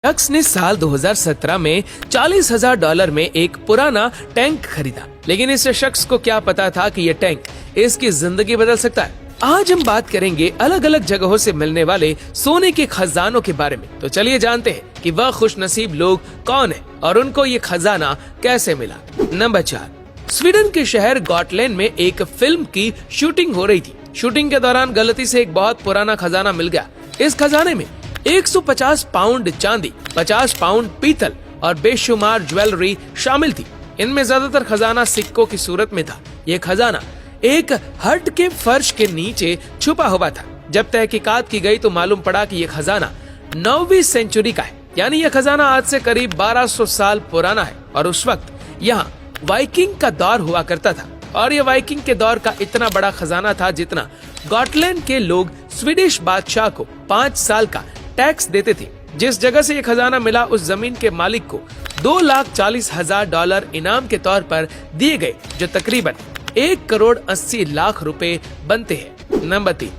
शख्स ने साल 2017 में $40,000 में एक पुराना टैंक खरीदा, लेकिन इस शख्स को क्या पता था कि ये टैंक इसकी जिंदगी बदल सकता है। आज हम बात करेंगे अलग अलग जगहों से मिलने वाले सोने के खजानों के बारे में। तो चलिए जानते हैं कि वह खुशनसीब लोग कौन है और उनको ये खजाना कैसे मिला। नंबर 4, स्वीडन के शहर गॉटलैंड में एक फिल्म की शूटिंग हो रही थी। शूटिंग के दौरान गलती से एक बहुत पुराना खजाना मिल गया। इस खजाने में 150 पाउंड चांदी, 50 पाउंड पीतल और बेशुमार ज्वेलरी शामिल थी। इनमें ज्यादातर खजाना सिक्कों की सूरत में था। ये खजाना एक हट के फर्श के नीचे छुपा हुआ था। जब तहकीकात की गई तो मालूम पड़ा कि ये खजाना 9वीं सेंचुरी का है, यानी यह खजाना आज से करीब 1200 साल पुराना है। और उस वक्त यहाँ वाइकिंग का दौर हुआ करता था और ये वाइकिंग के दौर का इतना बड़ा खजाना था जितना गॉटलैंड के लोग स्वीडिश बादशाह को 5 साल का टैक्स देते थे। जिस जगह से ये खजाना मिला उस जमीन के मालिक को $2,40,000 इनाम के तौर पर दिए गए, जो तकरीबन 1,80,00,000 रुपए बनते हैं। नंबर 3,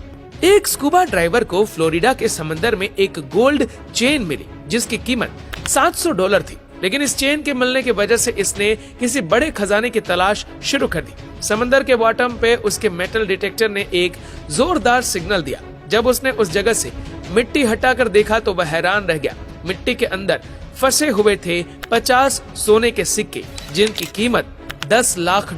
एक स्कूबा ड्राइवर को फ्लोरिडा के समंदर में एक गोल्ड चेन मिली जिसकी कीमत $700 थी, लेकिन इस चेन के मिलने की वजह से इसने किसी बड़े खजाने की तलाश शुरू कर दी। समंदर के बॉटम पे उसके मेटल डिटेक्टर ने एक जोरदार सिग्नल दिया। जब उसने उस जगह से मिट्टी हटाकर देखा तो वह हैरान रह गया। मिट्टी के अंदर फंसे हुए थे 50 सोने के सिक्के जिनकी कीमत $10 लाख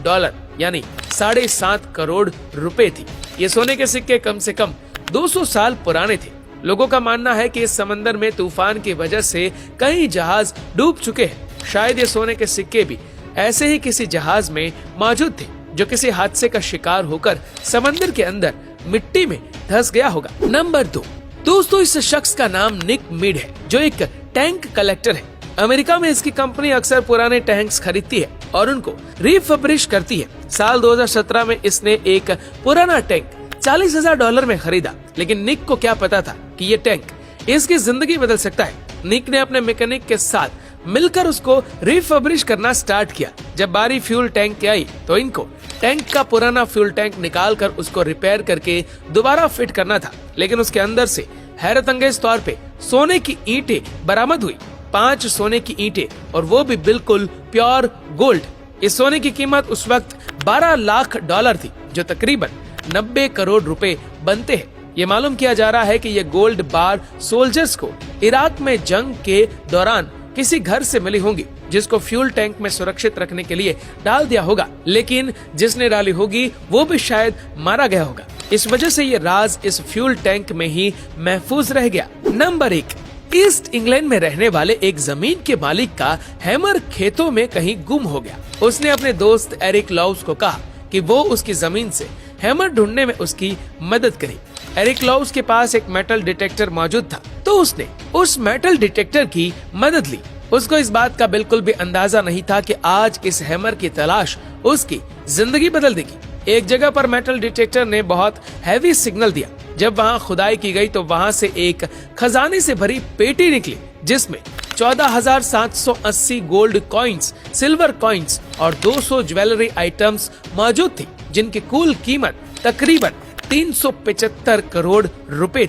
यानी 7.5 करोड़ रुपए थी। ये सोने के सिक्के कम से कम 200 साल पुराने थे। लोगों का मानना है कि इस समंदर में तूफान की वजह से कई जहाज डूब चुके हैं। शायद ये सोने के सिक्के भी ऐसे ही किसी जहाज में मौजूद थे जो किसी हादसे का शिकार होकर समंदर के अंदर मिट्टी में धंस गया होगा। नंबर 2, दोस्तों इस शख्स का नाम निक मीड है, जो एक टैंक कलेक्टर है। अमेरिका में इसकी कंपनी अक्सर पुराने टैंक्स खरीदती है और उनको रिफर्बिश करती है। साल 2017 में इसने एक पुराना टैंक $40,000 में खरीदा, लेकिन निक को क्या पता था कि ये टैंक इसकी जिंदगी बदल सकता है। निक ने अपने मैकेनिक के साथ मिलकर उसको रिफर्बिश करना स्टार्ट किया। जब बारी फ्यूल टैंक की आई तो इनको टैंक का पुराना फ्यूल टैंक निकाल कर उसको रिपेयर करके दोबारा फिट करना था, लेकिन उसके अंदर से हैरत अंगेज तौर पे सोने की ईंटें बरामद हुई। 5 सोने की ईंटें, और वो भी बिल्कुल प्योर गोल्ड। इस सोने की कीमत उस वक्त $12 लाख थी, जो तकरीबन 90 करोड़ रुपए बनते हैं। ये मालूम किया जा रहा है कि ये गोल्ड बार सोल्जर्स को इराक में जंग के दौरान किसी घर से मिली होंगी, जिसको फ्यूल टैंक में सुरक्षित रखने के लिए डाल दिया होगा, लेकिन जिसने डाली होगी वो भी शायद मारा गया होगा। इस वजह से ये राज इस फ्यूल टैंक में ही महफूज रह गया। नंबर 1, ईस्ट इंग्लैंड में रहने वाले एक जमीन के मालिक का हैमर खेतों में कहीं गुम हो गया। उसने अपने दोस्त एरिक लॉव्स को कहा कि वो उसकी जमीन से हैमर ढूंढने में उसकी मदद करी। एरिक लॉव्स के पास एक मेटल डिटेक्टर मौजूद था, तो उसने उस मेटल डिटेक्टर की मदद ली। उसको इस बात का बिल्कुल भी अंदाजा नहीं था कि आज इस हैमर की तलाश उसकी जिंदगी बदल देगी। एक जगह पर मेटल डिटेक्टर ने बहुत हैवी सिग्नल दिया। जब वहाँ खुदाई की गई तो वहाँ से एक खजाने से भरी पेटी निकली, जिसमें 14,780 गोल्ड कॉइन्स, सिल्वर कॉइन्स और 200 ज्वेलरी आइटम्स मौजूद थी, जिनकी कुल कीमत तकरीबन 375 करोड़ रुपए थी।